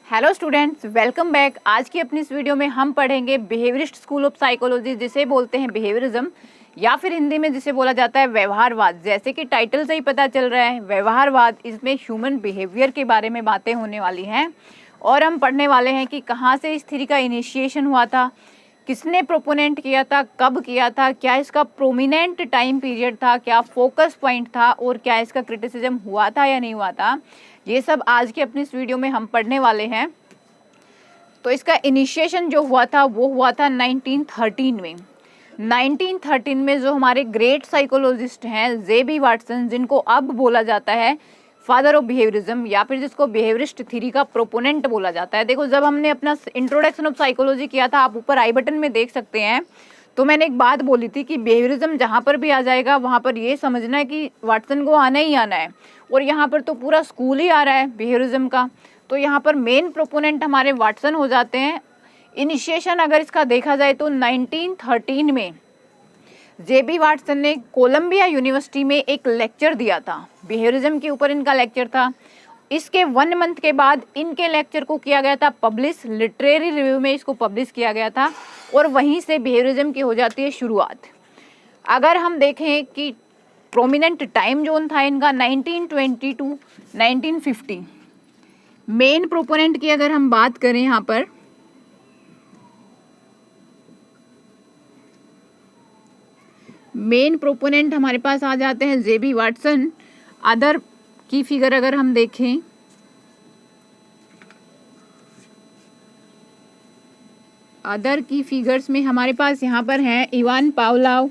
Hello students, welcome back. आज की अपनी इस वीडियो में हम पढ़ेंगे बिहेवियरिस्ट स्कूल ऑफ साइकोलॉजी, जिसे बोलते हैं बिहेवियरिज्म या फिर हिंदी में जिसे बोला जाता है व्यवहारवाद। जैसे कि टाइटल से ही पता चल रहा है व्यवहारवाद, इसमें ह्यूमन बिहेवियर के बारे में बातें होने वाली हैं और हम पढ़ने वाले हैं कि कहाँ से इस थ्योरी का इनिशिएशन हुआ था, किसने प्रोपोनेंट किया था, कब किया था, क्या इसका प्रोमिनेंट टाइम पीरियड था, क्या फोकस पॉइंट था और क्या इसका क्रिटिसिज्म हुआ था या नहीं हुआ था। ये सब आज की अपनी इस वीडियो में हम पढ़ने वाले हैं। तो इसका इनिशिएशन जो हुआ था वो हुआ था 1913 में। 1913 में जो हमारे ग्रेट साइकोलॉजिस्ट हैं जे.बी. वाटसन, जिनको अब बोला जाता है फादर ऑफ बिहेवियरिज्म या फिर जिसको बिहेवियरिस्ट थ्योरी का प्रोपोनेंट बोला जाता है। देखो, जब हमने अपना इंट्रोडक्शन ऑफ साइकोलॉजी किया था, आप ऊपर आई बटन में देख सकते हैं, तो मैंने एक बात बोली थी कि बिहेवियरिज्म जहाँ पर भी आ जाएगा वहाँ पर ये समझना है कि वाटसन को आना ही आना है। और यहाँ पर तो पूरा स्कूल ही आ रहा है बिहेवियरिज्म का, तो यहाँ पर मेन प्रोपोनेंट हमारे वाटसन हो जाते हैं। इनिशिएशन अगर इसका देखा जाए तो 1913 में जे.बी. वाटसन ने कोलंबिया यूनिवर्सिटी में एक लेक्चर दिया था, बिहेवियरिज्म के ऊपर इनका लेक्चर था। इसके 1 मंथ के बाद इनके लेक्चर को किया गया था पब्लिश, लिटरेरी रिव्यू में इसको पब्लिश किया गया था और वहीं से बिहेवियरिज्म की हो जाती है शुरुआत। अगर हम देखें कि प्रोमिनेंट टाइम जोन था इनका 1920 टू 1950। मेन प्रोपोनेंट की अगर हम बात करें, यहाँ पर मेन प्रोपोनेंट हमारे पास आ जाते हैं जे.बी. वाटसन। अदर की फिगर अगर हम देखें, अदर की फिगर्स में हमारे पास यहाँ पर हैं इवान पावलोव।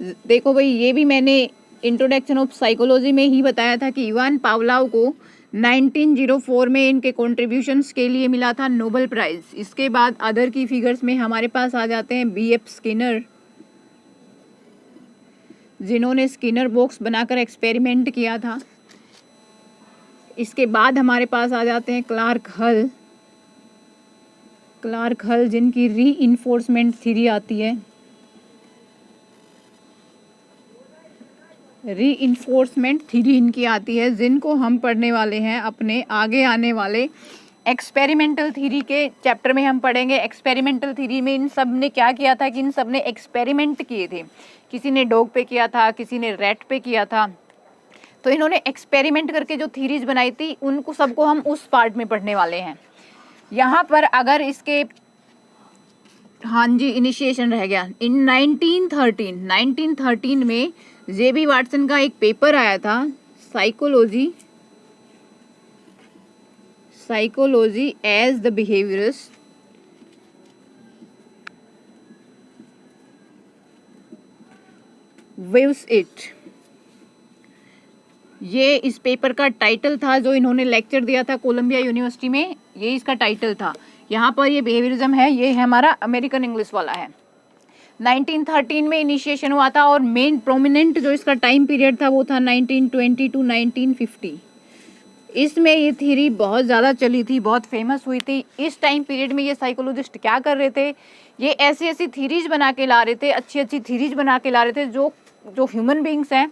देखो भाई, ये भी मैंने इंट्रोडक्शन ऑफ साइकोलॉजी में ही बताया था कि इवान पावलोव को 1904 में इनके कॉन्ट्रीब्यूशंस के लिए मिला था नोबेल प्राइज। इसके बाद अदर की फिगर्स में हमारे पास आ जाते हैं बी.एफ. स्किनर, जिन्होंने स्किनर बॉक्स बनाकर एक्सपेरिमेंट किया था। इसके बाद हमारे पास आ जाते हैं क्लार्क हल, जिनकी रीइंफोर्समेंट थ्योरी आती है। रीइंफोर्समेंट थ्योरी इनकी आती है, जिनको हम पढ़ने वाले हैं अपने आगे आने वाले एक्सपेरिमेंटल थ्योरी के चैप्टर में हम पढ़ेंगे। एक्सपेरिमेंटल थ्योरी में इन सब ने क्या किया था कि इन सब ने एक्सपेरिमेंट किए थे। किसी ने डॉग पे किया था, किसी ने रैट पे किया था। तो इन्होंने एक्सपेरिमेंट करके जो थ्योरीज बनाई थी उनको सबको हम उस पार्ट में पढ़ने वाले हैं। यहाँ पर अगर इसके इनिशिएशन रह गया इन 1913 में जे.बी. वाटसन का एक पेपर आया था, psychology as the behaviourist. Views it, ये इस पेपर का टाइटल था जो इन्होंने लेक्चर दिया था कोलंबिया यूनिवर्सिटी में। ये इसका टाइटल था। यहाँ पर ये बिहेवियरिज्म है, ये है हमारा अमेरिकन इंग्लिश वाला है। 1913 में इनिशिएशन हुआ था और मेन प्रोमिनेंट जो इसका टाइम पीरियड था वो था 1920 टू 1950। इसमें ये थ्योरी बहुत ज़्यादा चली थी, बहुत फेमस हुई थी। इस टाइम पीरियड में ये साइकोलॉजिस्ट क्या कर रहे थे, ये ऐसी ऐसी थ्योरीज बना के ला रहे थे, अच्छी अच्छी थ्योरीज बना के ला रहे थे जो ह्यूमन बींग्स हैं,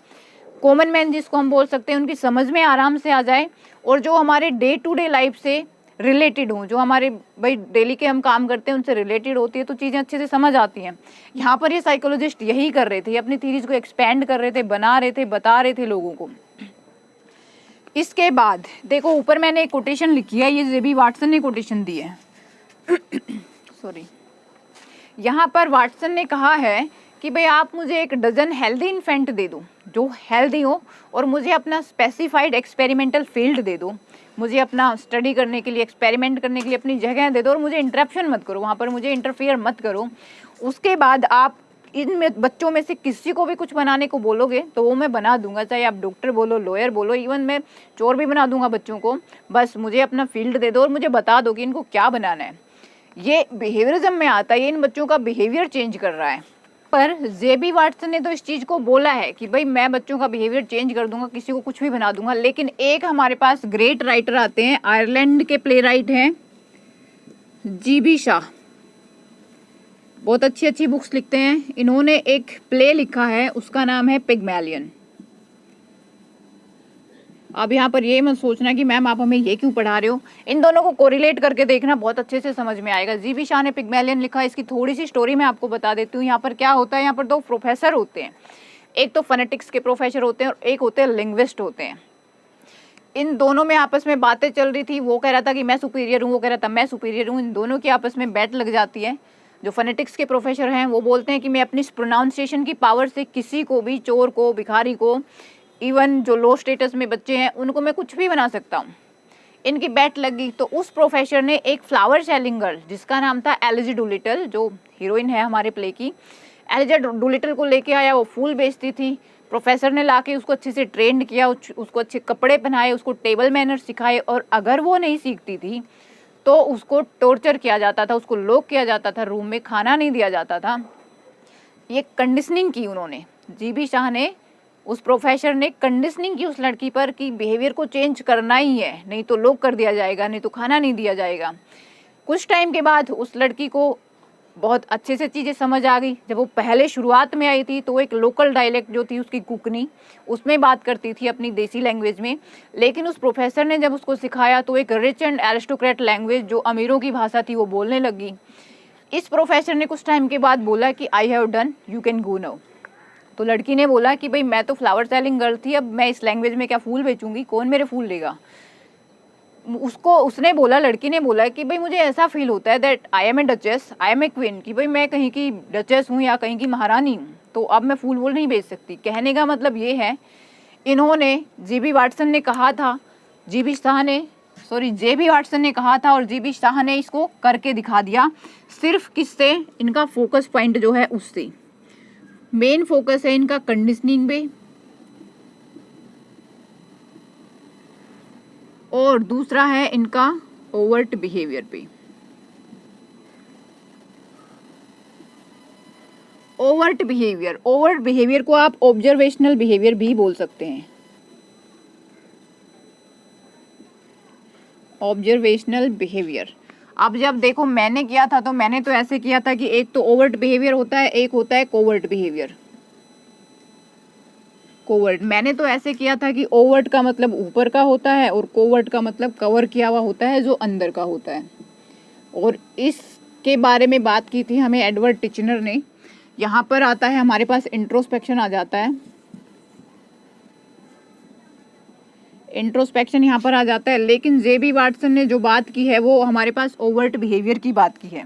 कॉमन मैन जिसको हम बोल सकते हैं, उनकी समझ में आराम से आ जाए और जो हमारे डे टू डे लाइफ से रिलेटेड हों, जो हमारे भाई डेली के हम काम करते हैं उनसे रिलेटेड होती है, तो चीज़ें अच्छे से समझ आती हैं। यहाँ पर ये साइकोलॉजिस्ट यही कर रहे थे, अपनी थ्योरीज को एक्सपेंड कर रहे थे, बना रहे थे, बता रहे थे लोगों को। इसके बाद देखो, ऊपर मैंने एक कोटेशन लिखी है, ये जे.बी. वाटसन ने कोटेशन दी है सॉरी। यहाँ पर वाटसन ने कहा है कि भाई आप मुझे 1 डजन हेल्दी इन्फेंट दे दो जो हेल्दी हो, और मुझे अपना स्पेसिफाइड एक्सपेरिमेंटल फील्ड दे दो, मुझे अपना स्टडी करने के लिए, एक्सपेरिमेंट करने के लिए अपनी जगह दे दो, और मुझे इंटरप्शन मत करो, वहाँ पर मुझे इंटरफेयर मत करो। उसके बाद आप इन बच्चों में से किसी को भी कुछ बनाने को बोलोगे तो वो मैं बना दूंगा, चाहे आप डॉक्टर बोलो, लॉयर बोलो, इवन मैं चोर भी बना दूंगा बच्चों को। बस मुझे अपना फील्ड दे दो और मुझे बता दो कि इनको क्या बनाना है। ये बिहेवियरिज्म में आता है, ये इन बच्चों का बिहेवियर चेंज कर रहा है। पर जे.बी. वाटसन ने तो इस चीज़ को बोला है कि भाई मैं बच्चों का बिहेवियर चेंज कर दूंगा, किसी को कुछ भी बना दूंगा। लेकिन एक हमारे पास ग्रेट राइटर आते हैं, आयरलैंड के प्ले राइट हैं जी.बी. शाह, बहुत अच्छी अच्छी बुक्स लिखते हैं। इन्होंने एक प्ले लिखा है, उसका नाम है पिग्मैलियन। अब यहाँ पर ये मत सोचना कि मैम आप हमें ये क्यों पढ़ा रहे हो, इन दोनों को कोरिलेट करके देखना, बहुत अच्छे से समझ में आएगा। जीबी शाह ने पिग्मेलियन लिखा, इसकी थोड़ी सी स्टोरी मैं आपको बता देती हूँ। यहाँ पर क्या होता है, यहाँ पर दो प्रोफेसर होते हैं, एक तो फोनेटिक्स के प्रोफेसर होते हैं और एक होते हैं लिंग्विस्ट होते हैं। इन दोनों में आपस में बातें चल रही थी, वो कह रहा था कि मैं सुपीरियर हूँ, वो कह रहा था मैं सुपीरियर हूँ। इन दोनों की आपस में बैट लग जाती है। जो फोनेटिक्स के प्रोफेसर हैं वो बोलते हैं कि मैं अपनी प्रोनाउंसिएशन की पावर से किसी को भी, चोर को, भिखारी को, इवन जो लो स्टेटस में बच्चे हैं उनको मैं कुछ भी बना सकता हूँ। इनकी बैट लगी तो उस प्रोफेसर ने एक फ्लावर सेलिंग गर्ल जिसका नाम था एलिजा डूलिटल, जो हीरोइन है हमारे प्ले की, एलिजा डूलिटल को लेके आया। वो फूल बेचती थी। प्रोफेसर ने लाके उसको अच्छे से ट्रेंड किया, उसको अच्छे कपड़े पहनाए, उसको टेबल मैनर सिखाए, और अगर वो नहीं सीखती थी तो उसको टॉर्चर किया जाता था, उसको लॉक किया जाता था रूम में, खाना नहीं दिया जाता था। ये कंडीशनिंग की उन्होंने, जीबी शाह ने, उस प्रोफेसर ने कंडीशनिंग की उस लड़की पर कि बिहेवियर को चेंज करना ही है, नहीं तो लॉक कर दिया जाएगा, नहीं तो खाना नहीं दिया जाएगा। कुछ टाइम के बाद उस लड़की को बहुत अच्छे से चीज़ें समझ आ गई। जब वो पहले शुरुआत में आई थी तो वो एक लोकल डायलेक्ट जो थी उसकी, कुकनी, उसमें बात करती थी अपनी देसी लैंग्वेज में। लेकिन उस प्रोफेसर ने जब उसको सिखाया तो एक रिच एंड एरिस्टोक्रेट लैंग्वेज, जो अमीरों की भाषा थी, वो बोलने लगी। इस प्रोफेसर ने कुछ टाइम के बाद बोला कि I have done, you can go now. तो लड़की ने बोला कि भाई मैं तो फ्लावर सेलिंग गर्ल थी, अब मैं इस लैंग्वेज में क्या फूल बेचूंगी, कौन मेरे फूल लेगा। उसने बोला, लड़की ने बोला कि भाई मुझे ऐसा फील होता है that I am a duchess, I am a queen, कि भाई मैं कहीं की डचेस हूँ या कहीं की महारानी हूँ, तो अब मैं फूल वूल नहीं बेच सकती। कहने का मतलब ये है, इन्होंने जेबी वाटसन ने कहा था, जेबी वाटसन ने कहा था और जेबी शाह ने इसको करके दिखा दिया। सिर्फ किससे, इनका फोकस पॉइंट जो है उससे, मेन फोकस है इनका कंडीशनिंग पे, और दूसरा है इनका ओवर्ट बिहेवियर पे। ओवर्ट बिहेवियर को आप ऑब्जर्वेशनल बिहेवियर भी बोल सकते हैं। ऑब्जर्वेशनल बिहेवियर, अब जब देखो मैंने किया था तो मैंने तो ऐसे किया था कि एक तो ओवर्ट बिहेवियर होता है, एक होता है कोवर्ट बिहेवियर। कोवर्ट मैंने तो ऐसे किया था कि ओवर्ट का मतलब ऊपर का होता है और कोवर्ट का मतलब कवर किया हुआ होता है, जो अंदर का होता है। और इसके बारे में बात की थी हमें एडवर्ड टिचनर ने। यहाँ पर आता है हमारे पास इंट्रोस्पेक्शन आ जाता है, इंट्रोस्पेक्शन यहाँ पर आ जाता है। लेकिन जेबी वाटसन ने जो बात की है वो हमारे पास ओवर्ट बिहेवियर की बात की है।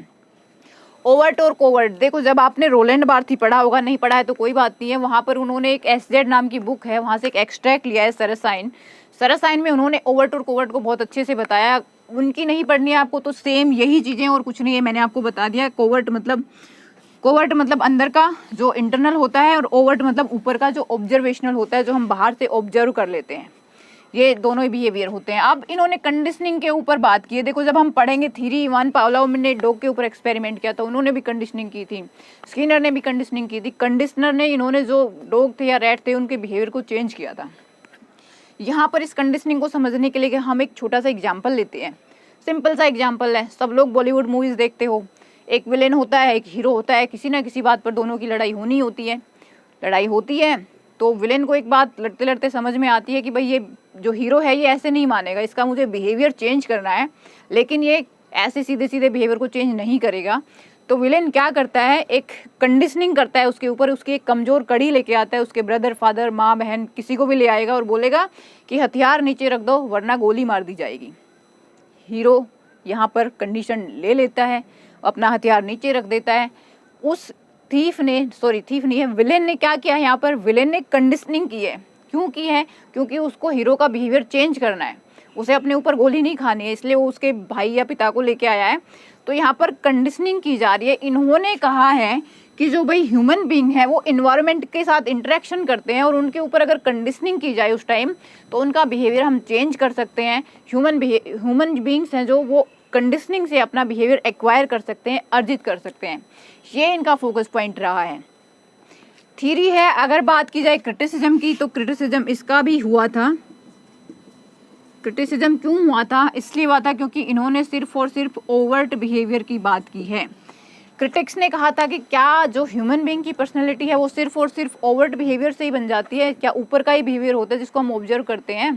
ओवर्ट और कोवर्ट, देखो जब आपने रोलैंड बार्थी पढ़ा होगा, नहीं पढ़ा है तो कोई बात नहीं है, वहाँ पर उन्होंने एक एसजेड नाम की बुक है, वहाँ से एक एक्सट्रैक्ट लिया है, सरसाइन में उन्होंने ओवर्ट और कोवर्ट को बहुत अच्छे से बताया। उनकी नहीं पढ़नी है आपको तो सेम यही चीज़ें और कुछ नहीं है, मैंने आपको बता दिया। कोवर्ट मतलब अंदर का जो इंटरनल होता है, और ओवर्ट मतलब ऊपर का जो ऑब्जर्वेशनल होता है, जो हम बाहर से ऑब्जर्व कर लेते हैं। ये दोनों ही बिहेवियर होते हैं। अब इन्होंने कंडीशनिंग के ऊपर बात की है। देखो जब हम पढ़ेंगे थ्योरी 1, पावलोव ने डॉग के ऊपर एक्सपेरिमेंट किया था, उन्होंने भी कंडीशनिंग की थी, स्किनर ने भी कंडीशनिंग की थी। कंडीशनर ने इन्होंने जो डॉग थे या रैट थे उनके बिहेवियर को चेंज किया था। यहाँ पर इस कंडीशनिंग को समझने के लिए हम एक छोटा सा एग्जाम्पल लेते हैं। सिंपल सा एग्जाम्पल है, सब लोग बॉलीवुड मूवीज देखते हो, एक विलेन होता है, एक हीरो होता है, किसी ना किसी बात पर दोनों की लड़ाई होती है। तो विलेन को एक बात लड़ते लड़ते समझ में आती है कि भाई ये जो हीरो है ये ऐसे नहीं मानेगा, इसका मुझे बिहेवियर चेंज करना है, लेकिन ये ऐसे सीधे सीधे बिहेवियर को चेंज नहीं करेगा। तो विलेन क्या करता है, एक कंडीशनिंग करता है उसके ऊपर, उसकी एक कमज़ोर कड़ी लेके आता है, उसके ब्रदर, फादर, माँ, बहन, किसी को भी ले आएगा और बोलेगा कि हथियार नीचे रख दो वरना गोली मार दी जाएगी। हीरो यहाँ पर कंडीशन ले लेता है, अपना हथियार नीचे रख देता है। उस थीफ नहीं है, विलेन ने क्या किया, यहाँ पर विलेन ने कंडीशनिंग की है। क्यों की है? क्योंकि उसको हीरो का बिहेवियर चेंज करना है, उसे अपने ऊपर गोली नहीं खानी है, इसलिए वो उसके भाई या पिता को लेके आया है। तो यहाँ पर कंडीशनिंग की जा रही है। इन्होंने कहा है कि जो भाई ह्यूमन बीइंग है वो इन्वायरमेंट के साथ इंटरेक्शन करते हैं और उनके ऊपर अगर कंडीशनिंग की जाए उस टाइम तो उनका बिहेवियर हम चेंज कर सकते हैं। ह्यूमन बीइंग्स हैं जो वो कंडीशनिंग से अपना बिहेवियर एक्वायर कर सकते हैं, अर्जित कर सकते हैं। ये इनका फोकस पॉइंट रहा है। थ्योरी है, अगर बात की जाए क्रिटिसिज्म की तो क्रिटिसिज्म इसका भी हुआ था। क्रिटिसिज्म क्यों हुआ था? इसलिए हुआ था क्योंकि इन्होंने सिर्फ और सिर्फ ओवर्ट बिहेवियर की बात की है। क्रिटिक्स ने कहा था कि क्या जो ह्यूमन बीइंग की पर्सनैलिटी है वो सिर्फ और सिर्फ ओवर्ट बिहेवियर से ही बन जाती है? क्या ऊपर का ही बिहेवियर होता है जिसको हम ऑब्जर्व करते हैं?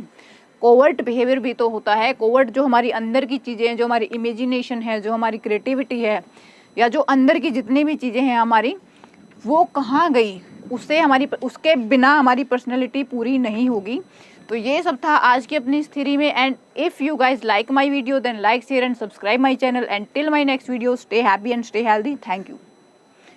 कोवर्ट बिहेवियर भी तो होता है। कोवर्ट जो हमारी अंदर की चीज़ें हैं, जो हमारी इमेजिनेशन है, जो हमारी क्रिएटिविटी है, या जो अंदर की जितनी भी चीज़ें हैं हमारी, वो कहाँ गई, उसके बिना हमारी पर्सनैलिटी पूरी नहीं होगी। तो ये सब था आज की अपनी इस थ्योरी में। And if you guys like my video then like share and subscribe my channel and till my next video stay happy and stay healthy. Thank you.